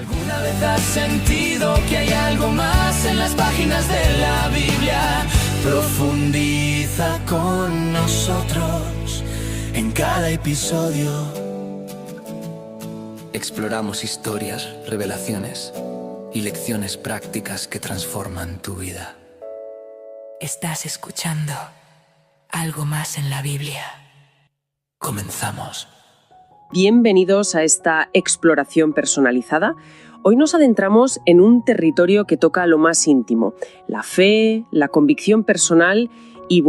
¿Alguna vez has sentido que hay algo más en las páginas de la Biblia? Profundiza con nosotros en cada episodio. Exploramos historias, revelaciones y lecciones prácticas que transforman tu vida. Estás escuchando Algo Más en la Biblia. Comenzamos. Bienvenidos a esta exploración personalizada. Hoy nos adentramos en un territorio que toca lo más íntimo, la fe, la convicción personal y,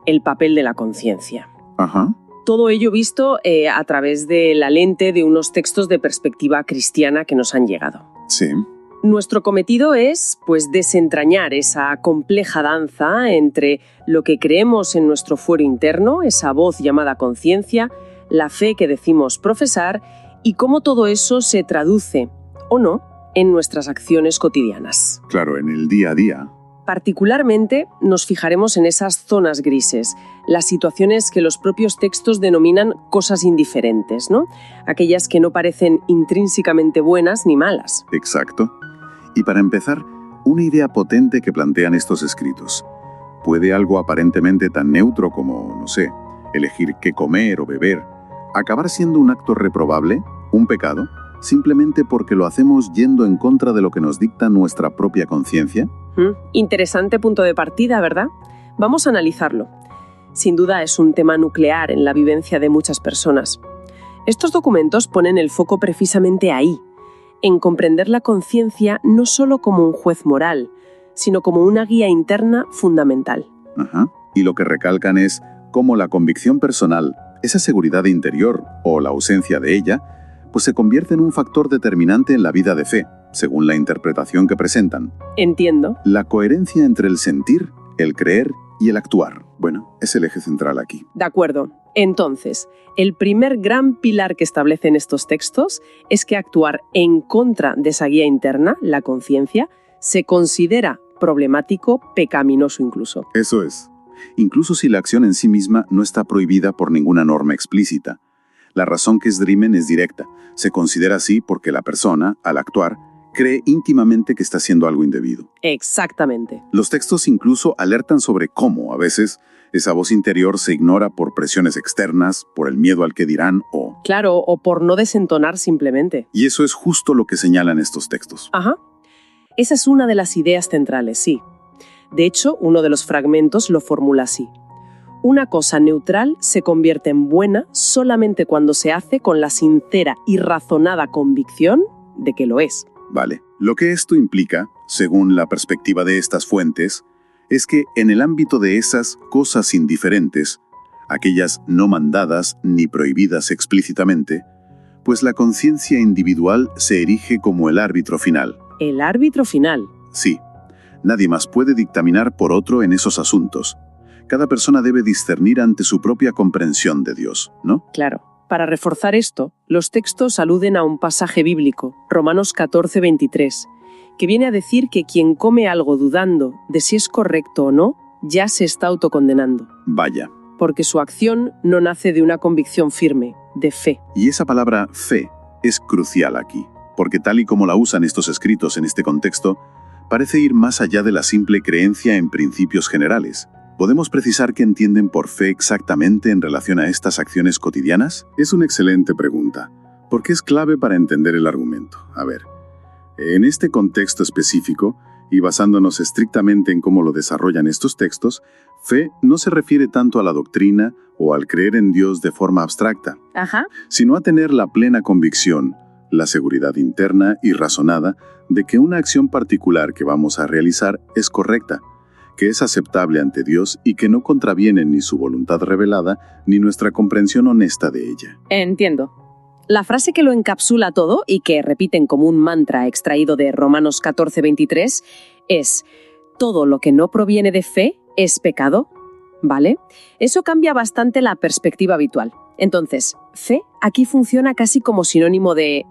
el papel de la conciencia. Ajá. Todo ello visto a través de la lente de unos textos de perspectiva cristiana que nos han llegado. Sí. Nuestro cometido es, desentrañar esa compleja danza entre lo que creemos en nuestro fuero interno, esa voz llamada conciencia, la fe que decimos profesar y cómo todo eso se traduce, o no, en nuestras acciones cotidianas. Claro, en el día a día. Particularmente nos fijaremos en esas zonas grises, las situaciones que los propios textos denominan cosas indiferentes, ¿no? Aquellas que no parecen intrínsecamente buenas ni malas. Exacto. Y para empezar, una idea potente que plantean estos escritos. ¿Puede algo aparentemente tan neutro como, elegir qué comer o beber, acabar siendo un acto reprobable, un pecado, simplemente porque lo hacemos yendo en contra de lo que nos dicta nuestra propia conciencia? Interesante punto de partida, ¿verdad? Vamos a analizarlo. Sin duda es un tema nuclear en la vivencia de muchas personas. Estos documentos ponen el foco precisamente ahí, en comprender la conciencia no solo como un juez moral, sino como una guía interna fundamental. Ajá. Y lo que recalcan es cómo la convicción personal, esa seguridad interior o la ausencia de ella, se convierte en un factor determinante en la vida de fe, según la interpretación que presentan. Entiendo. La coherencia entre el sentir, el creer y el actuar. Es el eje central aquí. De acuerdo. Entonces, el primer gran pilar que establecen estos textos es que actuar en contra de esa guía interna, la conciencia, se considera problemático, pecaminoso incluso. Eso es. Incluso si la acción en sí misma no está prohibida por ninguna norma explícita. La razón que esgrimen es directa. Se considera así porque la persona, al actuar, cree íntimamente que está haciendo algo indebido. Exactamente. Los textos incluso alertan sobre cómo, a veces, esa voz interior se ignora por presiones externas, por el miedo al que dirán o... Claro, o por no desentonar simplemente. Y eso es justo lo que señalan estos textos. Ajá. Esa es una de las ideas centrales, sí. De hecho, uno de los fragmentos lo formula así. Una cosa neutral se convierte en buena solamente cuando se hace con la sincera y razonada convicción de que lo es. Vale. Lo que esto implica, según la perspectiva de estas fuentes, es que en el ámbito de esas cosas indiferentes, aquellas no mandadas ni prohibidas explícitamente, la conciencia individual se erige como el árbitro final. ¿El árbitro final? Sí. Nadie más puede dictaminar por otro en esos asuntos. Cada persona debe discernir ante su propia comprensión de Dios, ¿no? Claro. Para reforzar esto, los textos aluden a un pasaje bíblico, Romanos 14:23, que viene a decir que quien come algo dudando de si es correcto o no, ya se está autocondenando. Vaya. Porque su acción no nace de una convicción firme, de fe. Y esa palabra fe es crucial aquí, porque tal y como la usan estos escritos en este contexto, parece ir más allá de la simple creencia en principios generales. ¿Podemos precisar qué entienden por fe exactamente en relación a estas acciones cotidianas? Es una excelente pregunta, porque es clave para entender el argumento. A ver, en este contexto específico, y basándonos estrictamente en cómo lo desarrollan estos textos, fe no se refiere tanto a la doctrina o al creer en Dios de forma abstracta, sino a tener la plena convicción, la seguridad interna y razonada de que una acción particular que vamos a realizar es correcta, que es aceptable ante Dios y que no contraviene ni su voluntad revelada ni nuestra comprensión honesta de ella. Entiendo. La frase que lo encapsula todo y que repiten como un mantra extraído de Romanos 14:23 es: todo lo que no proviene de fe es pecado, ¿vale? Eso cambia bastante la perspectiva habitual. Entonces, fe aquí funciona casi como sinónimo de,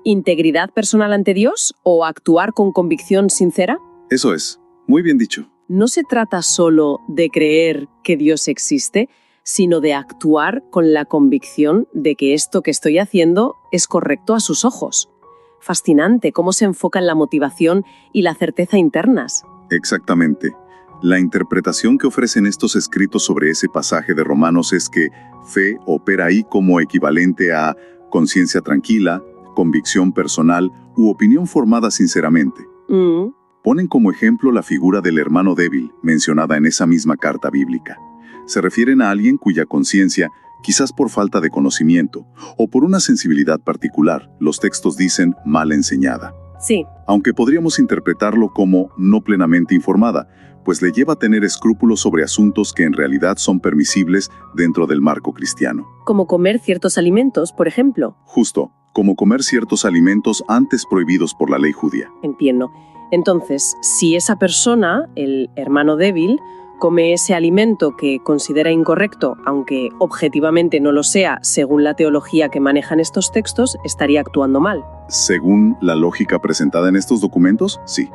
integridad personal ante Dios o actuar con convicción sincera. Eso es. Muy bien dicho. No se trata solo de creer que Dios existe, sino de actuar con la convicción de que esto que estoy haciendo es correcto a sus ojos. Fascinante cómo se enfocan la motivación y la certeza internas. Exactamente. La interpretación que ofrecen estos escritos sobre ese pasaje de Romanos es que fe opera ahí como equivalente a conciencia tranquila, convicción personal u opinión formada sinceramente. Ponen como ejemplo la figura del hermano débil, mencionada en esa misma carta bíblica. Se refieren a alguien cuya conciencia, quizás por falta de conocimiento o por una sensibilidad particular, los textos dicen mal enseñada. Sí. Aunque podríamos interpretarlo como no plenamente informada, pues le lleva a tener escrúpulos sobre asuntos que en realidad son permisibles dentro del marco cristiano. Como comer ciertos alimentos, por ejemplo. Justo, como comer ciertos alimentos antes prohibidos por la ley judía. Entiendo. Entonces, si esa persona, el hermano débil, come ese alimento que considera incorrecto, aunque objetivamente no lo sea, según la teología que manejan estos textos, estaría actuando mal. Según la lógica presentada en estos documentos, sí.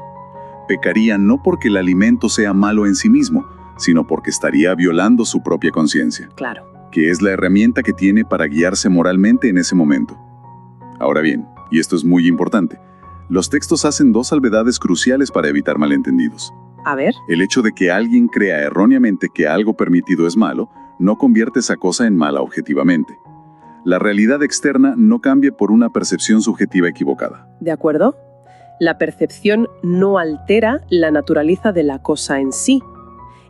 Pecaría no porque el alimento sea malo en sí mismo, sino porque estaría violando su propia conciencia. Claro. Que es la herramienta que tiene para guiarse moralmente en ese momento. Ahora bien, y esto es muy importante, los textos hacen dos salvedades cruciales para evitar malentendidos. A ver. El hecho de que alguien crea erróneamente que algo permitido es malo, no convierte esa cosa en mala objetivamente. La realidad externa no cambia por una percepción subjetiva equivocada. ¿De acuerdo? La percepción no altera la naturaleza de la cosa en sí.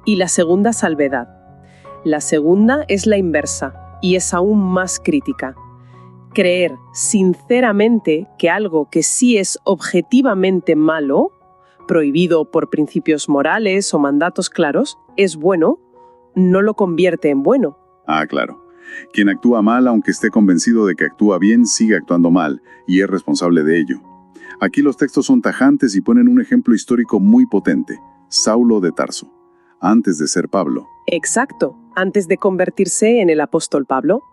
Y la segunda salvedad. La segunda es la inversa, y es aún más crítica. Creer sinceramente que algo que sí es objetivamente malo, prohibido por principios morales o mandatos claros, es bueno, no lo convierte en bueno. Ah, claro. Quien actúa mal, aunque esté convencido de que actúa bien, sigue actuando mal, y es responsable de ello. Aquí los textos son tajantes y ponen un ejemplo histórico muy potente. Saulo de Tarso, antes de ser Pablo. Exacto, antes de convertirse en el apóstol Pablo.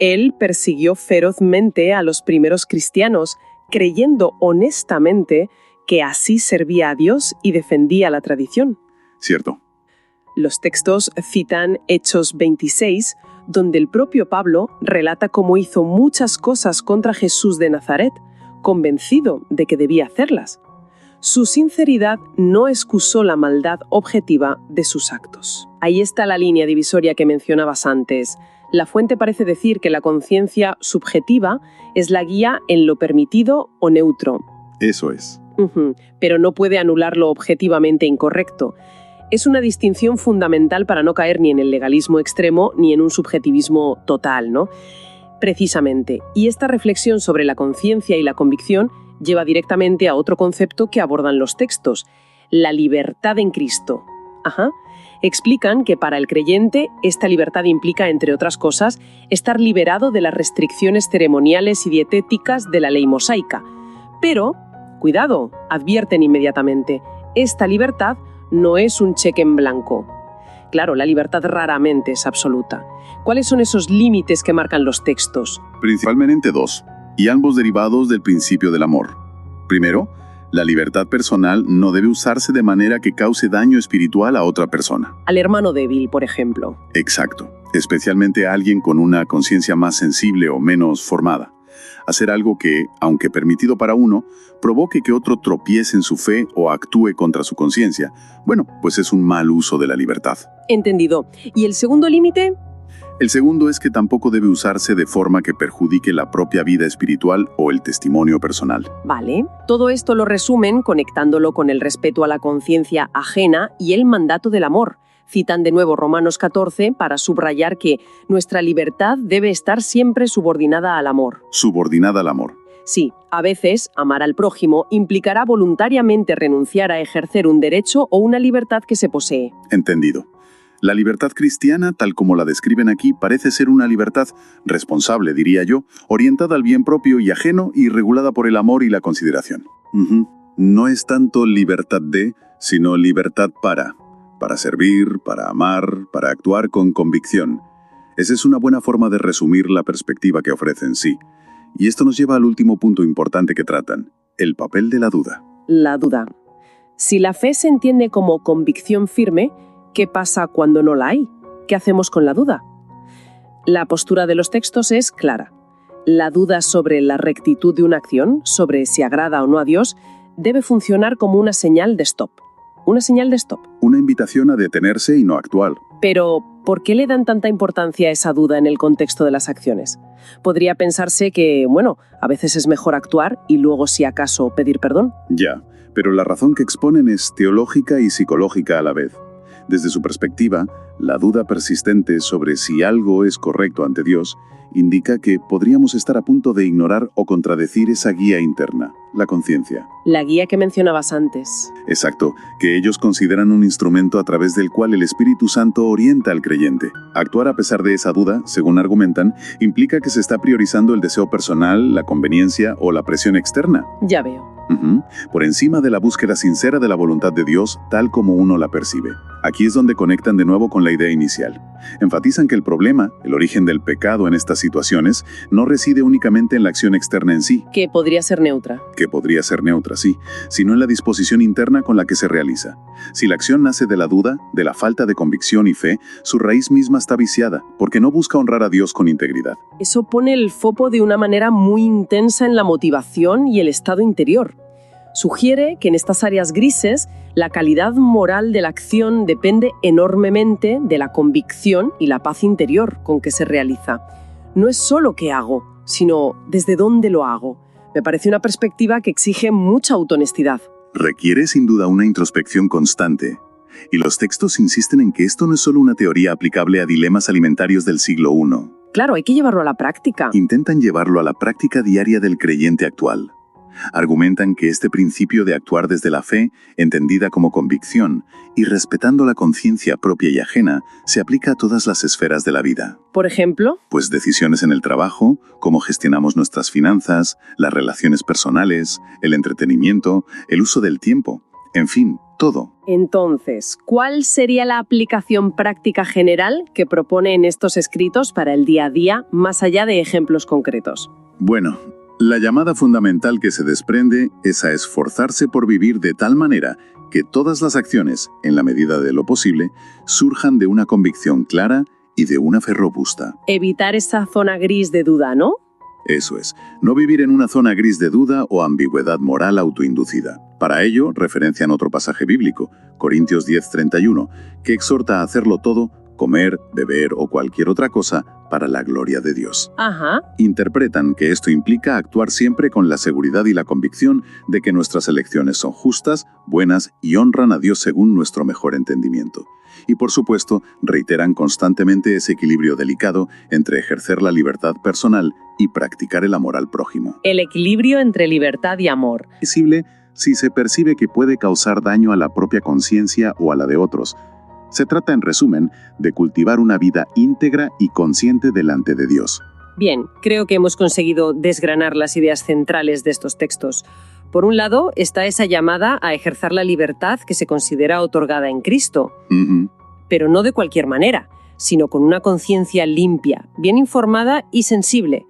Él persiguió ferozmente a los primeros cristianos, creyendo honestamente que así servía a Dios y defendía la tradición. Cierto. Los textos citan Hechos 26, donde el propio Pablo relata cómo hizo muchas cosas contra Jesús de Nazaret, convencido de que debía hacerlas. Su sinceridad no excusó la maldad objetiva de sus actos. Ahí está la línea divisoria que mencionabas antes. La fuente parece decir que la conciencia subjetiva es la guía en lo permitido o neutro. Eso es. Pero no puede anular lo objetivamente incorrecto. Es una distinción fundamental para no caer ni en el legalismo extremo ni en un subjetivismo total, ¿no? Precisamente. Y esta reflexión sobre la conciencia y la convicción lleva directamente a otro concepto que abordan los textos, la libertad en Cristo. Explican que para el creyente esta libertad implica, entre otras cosas, estar liberado de las restricciones ceremoniales y dietéticas de la ley mosaica. Pero, cuidado, advierten inmediatamente, esta libertad no es un cheque en blanco. Claro, la libertad raramente es absoluta. ¿Cuáles son esos límites que marcan los textos? Principalmente dos, y ambos derivados del principio del amor. Primero, la libertad personal no debe usarse de manera que cause daño espiritual a otra persona. Al hermano débil, por ejemplo. Exacto, especialmente a alguien con una conciencia más sensible o menos formada. Hacer algo que, aunque permitido para uno, provoque que otro tropiece en su fe o actúe contra su conciencia, bueno, pues es un mal uso de la libertad. Entendido. ¿Y el segundo límite? El segundo es que tampoco debe usarse de forma que perjudique la propia vida espiritual o el testimonio personal. Vale. Todo esto lo resumen conectándolo con el respeto a la conciencia ajena y el mandato del amor. Citan de nuevo Romanos 14 para subrayar que nuestra libertad debe estar siempre subordinada al amor. Subordinada al amor. Sí, a veces amar al prójimo implicará voluntariamente renunciar a ejercer un derecho o una libertad que se posee. Entendido. La libertad cristiana, tal como la describen aquí, parece ser una libertad responsable, diría yo, orientada al bien propio y ajeno y regulada por el amor y la consideración. No es tanto libertad de, sino libertad para servir, para amar, para actuar con convicción. Esa es una buena forma de resumir la perspectiva que ofrecen, sí. Y esto nos lleva al último punto importante que tratan, el papel de la duda. La duda. Si la fe se entiende como convicción firme, ¿qué pasa cuando no la hay? ¿Qué hacemos con la duda? La postura de los textos es clara. La duda sobre la rectitud de una acción, sobre si agrada o no a Dios, debe funcionar como una señal de stop. Una señal de stop. Una invitación a detenerse y no actuar. Pero, ¿por qué le dan tanta importancia a esa duda en el contexto de las acciones? Podría pensarse que, a veces es mejor actuar y luego, si acaso, pedir perdón. Ya, pero la razón que exponen es teológica y psicológica a la vez. Desde su perspectiva, la duda persistente sobre si algo es correcto ante Dios indica que podríamos estar a punto de ignorar o contradecir esa guía interna, la conciencia. La guía que mencionabas antes. Exacto, que ellos consideran un instrumento a través del cual el Espíritu Santo orienta al creyente. Actuar a pesar de esa duda, según argumentan, implica que se está priorizando el deseo personal, la conveniencia o la presión externa. Ya veo. Por encima de la búsqueda sincera de la voluntad de Dios, tal como uno la percibe. Aquí es donde conectan de nuevo con la idea inicial. Enfatizan que el problema, el origen del pecado en estas situaciones, no reside únicamente en la acción externa en sí, Que podría ser neutra. sí, sino en la disposición interna con la que se realiza. Si la acción nace de la duda, de la falta de convicción y fe, su raíz misma está viciada, porque no busca honrar a Dios con integridad. Eso pone el foco de una manera muy intensa en la motivación y el estado interior. Sugiere que en estas áreas grises, la calidad moral de la acción depende enormemente de la convicción y la paz interior con que se realiza. No es solo qué hago, sino desde dónde lo hago. Me parece una perspectiva que exige mucha autohonestidad. Requiere sin duda una introspección constante. Y los textos insisten en que esto no es solo una teoría aplicable a dilemas alimentarios del siglo I. Claro, hay que llevarlo a la práctica. Intentan llevarlo a la práctica diaria del creyente actual. Argumentan que este principio de actuar desde la fe, entendida como convicción, y respetando la conciencia propia y ajena, se aplica a todas las esferas de la vida. Por ejemplo, Pues decisiones en el trabajo, cómo gestionamos nuestras finanzas, las relaciones personales, el entretenimiento, el uso del tiempo, en fin, todo. entonces, ¿cuál sería la aplicación práctica general que propone en estos escritos para el día a día, más allá de ejemplos concretos? Bueno, la llamada fundamental que se desprende es a esforzarse por vivir de tal manera que todas las acciones, en la medida de lo posible, surjan de una convicción clara y de una fe robusta. Evitar esa zona gris de duda, ¿no? Eso es, no vivir en una zona gris de duda o ambigüedad moral autoinducida. Para ello, referencian otro pasaje bíblico, Corintios 10:31, que exhorta a hacerlo todo, comer, beber o cualquier otra cosa, para la gloria de Dios. Ajá. Interpretan que esto implica actuar siempre con la seguridad y la convicción de que nuestras elecciones son justas, buenas y honran a Dios según nuestro mejor entendimiento. Y por supuesto, reiteran constantemente ese equilibrio delicado entre ejercer la libertad personal y practicar el amor al prójimo. El equilibrio entre libertad y amor. Visible si se percibe que puede causar daño a la propia conciencia o a la de otros. Se trata, en resumen, de cultivar una vida íntegra y consciente delante de Dios. Bien, creo que hemos conseguido desgranar las ideas centrales de estos textos. Por un lado, está esa llamada a ejercer la libertad que se considera otorgada en Cristo, pero no de cualquier manera, sino con una conciencia limpia, bien informada y sensible.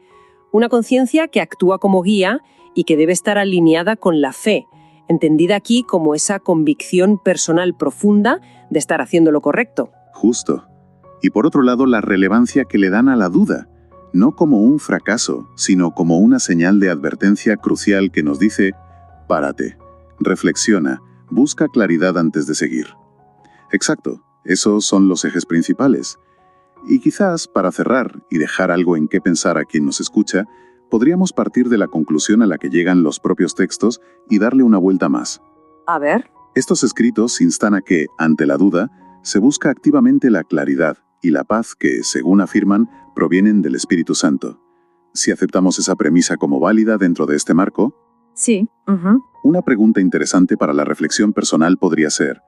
Una conciencia que actúa como guía y que debe estar alineada con la fe, entendida aquí como esa convicción personal profunda de estar haciendo lo correcto. Justo. Y por otro lado, la relevancia que le dan a la duda, no como un fracaso, sino como una señal de advertencia crucial que nos dice: párate, reflexiona, busca claridad antes de seguir. Exacto, esos son los ejes principales. Y quizás, para cerrar y dejar algo en qué pensar a quien nos escucha, podríamos partir de la conclusión a la que llegan los propios textos y darle una vuelta más. A ver. Estos escritos instan a que, ante la duda, se busca activamente la claridad y la paz que, según afirman, provienen del Espíritu Santo. Si aceptamos esa premisa como válida dentro de este marco, Sí. una pregunta interesante para la reflexión personal podría ser: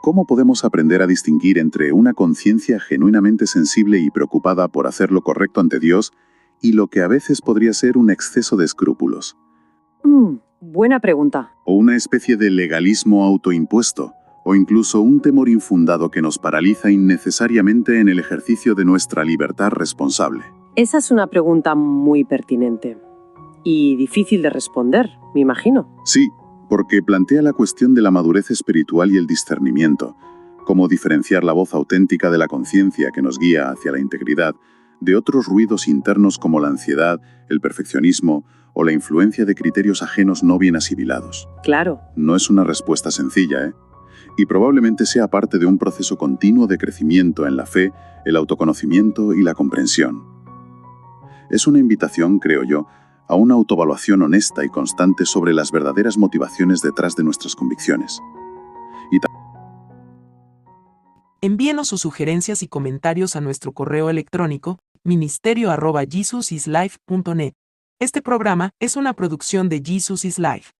¿cómo podemos aprender a distinguir entre una conciencia genuinamente sensible y preocupada por hacer lo correcto ante Dios y lo que a veces podría ser un exceso de escrúpulos? Buena pregunta. ¿O una especie de legalismo autoimpuesto? ¿O incluso un temor infundado que nos paraliza innecesariamente en el ejercicio de nuestra libertad responsable? Esa es una pregunta muy pertinente. Y difícil de responder, me imagino. Sí, porque plantea la cuestión de la madurez espiritual y el discernimiento, cómo diferenciar la voz auténtica de la conciencia que nos guía hacia la integridad, de otros ruidos internos como la ansiedad, el perfeccionismo o la influencia de criterios ajenos no bien asimilados. Claro. No es una respuesta sencilla, ¿eh? Y probablemente sea parte de un proceso continuo de crecimiento en la fe, el autoconocimiento y la comprensión. Es una invitación, creo yo, a una autoevaluación honesta y constante sobre las verdaderas motivaciones detrás de nuestras convicciones. Envíenos sus sugerencias y comentarios a nuestro correo electrónico ministerio@jesusislife.net. Este programa es una producción de Jesus is Life.